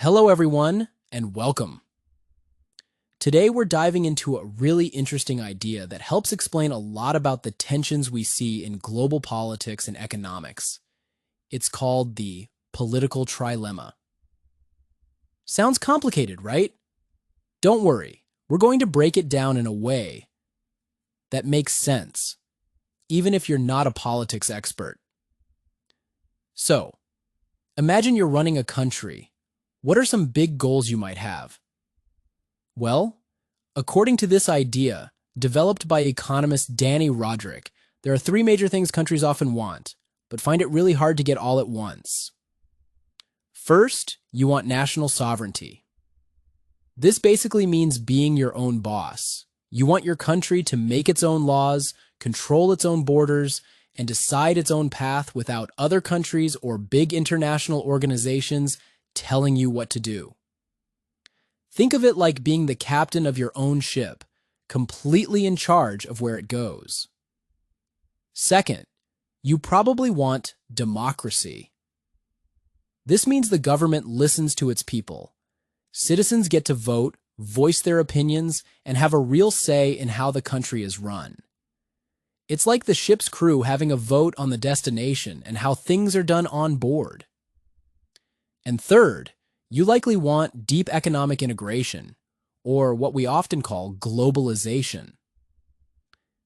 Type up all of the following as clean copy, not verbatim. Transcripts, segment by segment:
Hello, everyone, and welcome. Today, we're diving into a really interesting idea that helps explain a lot about the tensions we see in global politics and economics. It's called the Political Trilemma. Sounds complicated, right? Don't worry, we're going to break it down in a way that makes sense, even if you're not a politics expert. So, imagine you're running a country. What are some big goals you might have? Well, according to this idea, developed by economist Dani Rodrik, there are three major things countries often want, but find it really hard to get all at once. First, you want national sovereignty. This basically means being your own boss. You want your country to make its own laws, control its own borders, and decide its own path without other countries or big international organizations telling you what to do. Think of it like being the captain of your own ship, completely in charge of where it goes. Second, you probably want democracy. This means the government listens to its people. Citizens get to vote, voice their opinions, and have a real say in how the country is run. It's like the ship's crew having a vote on the destination and how things are done on board. And third, you likely want deep economic integration, or what we often call globalization.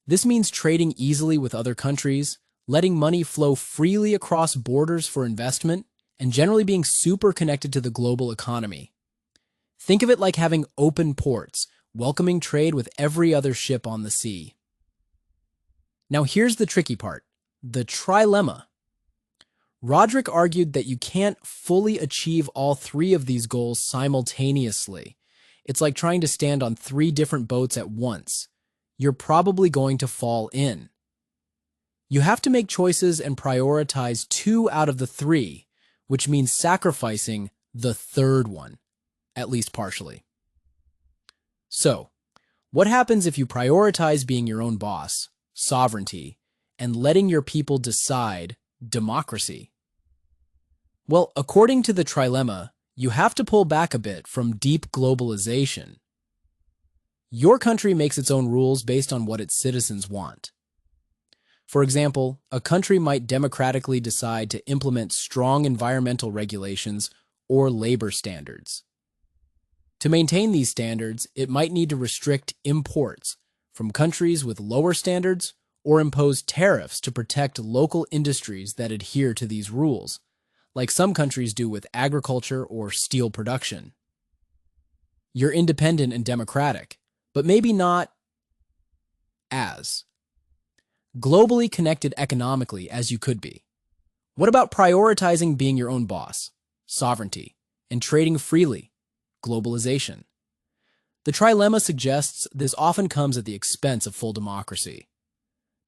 This means trading easily with other countries, letting money flow freely across borders for investment, and generally being super connected to the global economy. Think of it like having open ports, welcoming trade with every other ship on the sea. Now here's the tricky part, the trilemma. Rodrik argued that you can't fully achieve all three of these goals simultaneously. It's like trying to stand on three different boats at once. You're probably going to fall in. You have to make choices and prioritize two out of the three, which means sacrificing the third one, at least partially. So, what happens if you prioritize being your own boss, sovereignty, and letting your people decide, democracy? Well, according to the trilemma, you have to pull back a bit from deep globalization. Your country makes its own rules based on what its citizens want. For example, a country might democratically decide to implement strong environmental regulations or labor standards. To maintain these standards, it might need to restrict imports from countries with lower standards or impose tariffs to protect local industries that adhere to these rules, like some countries do with agriculture or steel production. You're independent and democratic, but maybe not as globally connected economically as you could be. What about prioritizing being your own boss, sovereignty, and trading freely, globalization? The trilemma suggests this often comes at the expense of full democracy.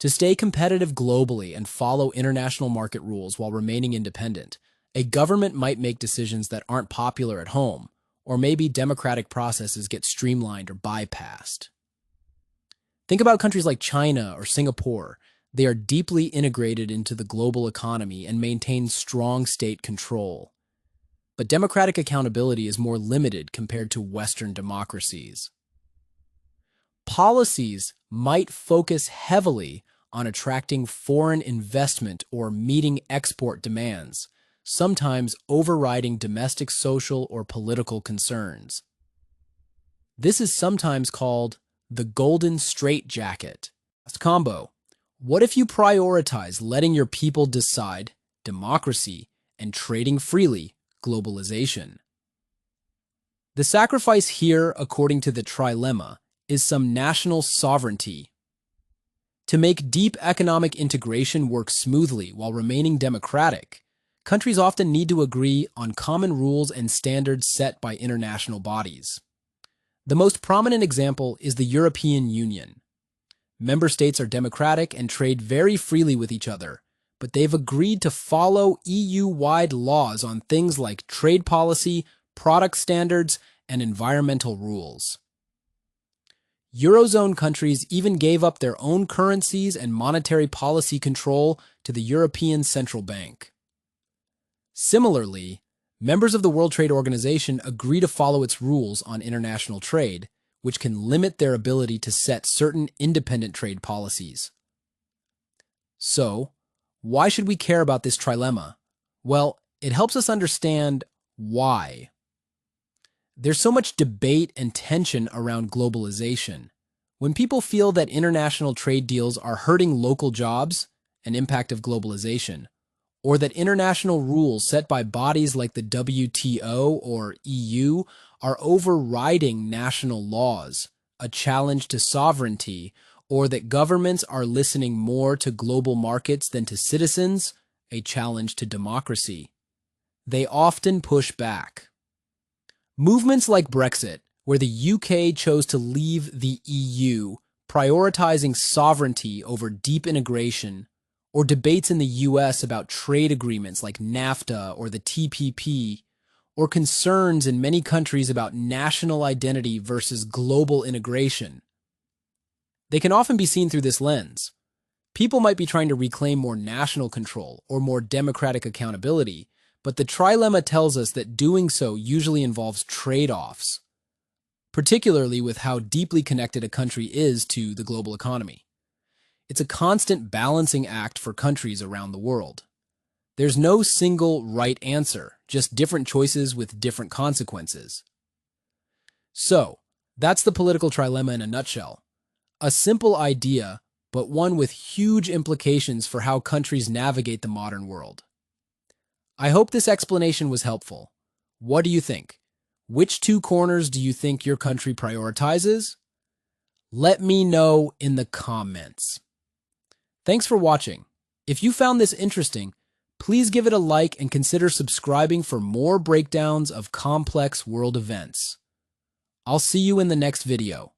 To stay competitive globally and follow international market rules while remaining independent, a government might make decisions that aren't popular at home, or maybe democratic processes get streamlined or bypassed. Think about countries like China or Singapore. They are deeply integrated into the global economy and maintain strong state control. But democratic accountability is more limited compared to Western democracies. Policies might focus heavily on attracting foreign investment or meeting export demands, sometimes overriding domestic social or political concerns. This is sometimes called the golden straitjacket. Last combo. What if you prioritize letting your people decide, democracy, and trading freely, globalization? The sacrifice here, according to the trilemma, is some national sovereignty. To make deep economic integration work smoothly while remaining democratic, countries often need to agree on common rules and standards set by international bodies. The most prominent example is the European Union. Member states are democratic and trade very freely with each other, but they've agreed to follow EU-wide laws on things like trade policy, product standards, and environmental rules. Eurozone countries even gave up their own currencies and monetary policy control to the European Central Bank. Similarly, Members of the World Trade Organization agree to follow its rules on international trade, which can limit their ability to set certain independent trade policies. So, why should we care about this trilemma? Well, it helps us understand why. There's so much debate and tension around globalization. When people feel that international trade deals are hurting local jobs, an impact of globalization, or that international rules set by bodies like the WTO or EU are overriding national laws, a challenge to sovereignty, or that governments are listening more to global markets than to citizens, a challenge to democracy, they often push back. Movements like Brexit, where the UK chose to leave the EU, prioritizing sovereignty over deep integration, or debates in the US about trade agreements like NAFTA or the TPP, or concerns in many countries about national identity versus global integration. They can often be seen through this lens. People might be trying to reclaim more national control or more democratic accountability, but the trilemma tells us that doing so usually involves trade-offs, particularly with how deeply connected a country is to the global economy. It's a constant balancing act for countries around the world. There's no single right answer, just different choices with different consequences. So, that's the political trilemma in a nutshell. A simple idea, but one with huge implications for how countries navigate the modern world. I hope this explanation was helpful. What do you think? Which two corners do you think your country prioritizes? Let me know in the comments. Thanks for watching. If you found this interesting, please give it a like and consider subscribing for more breakdowns of complex world events. I'll see you in the next video.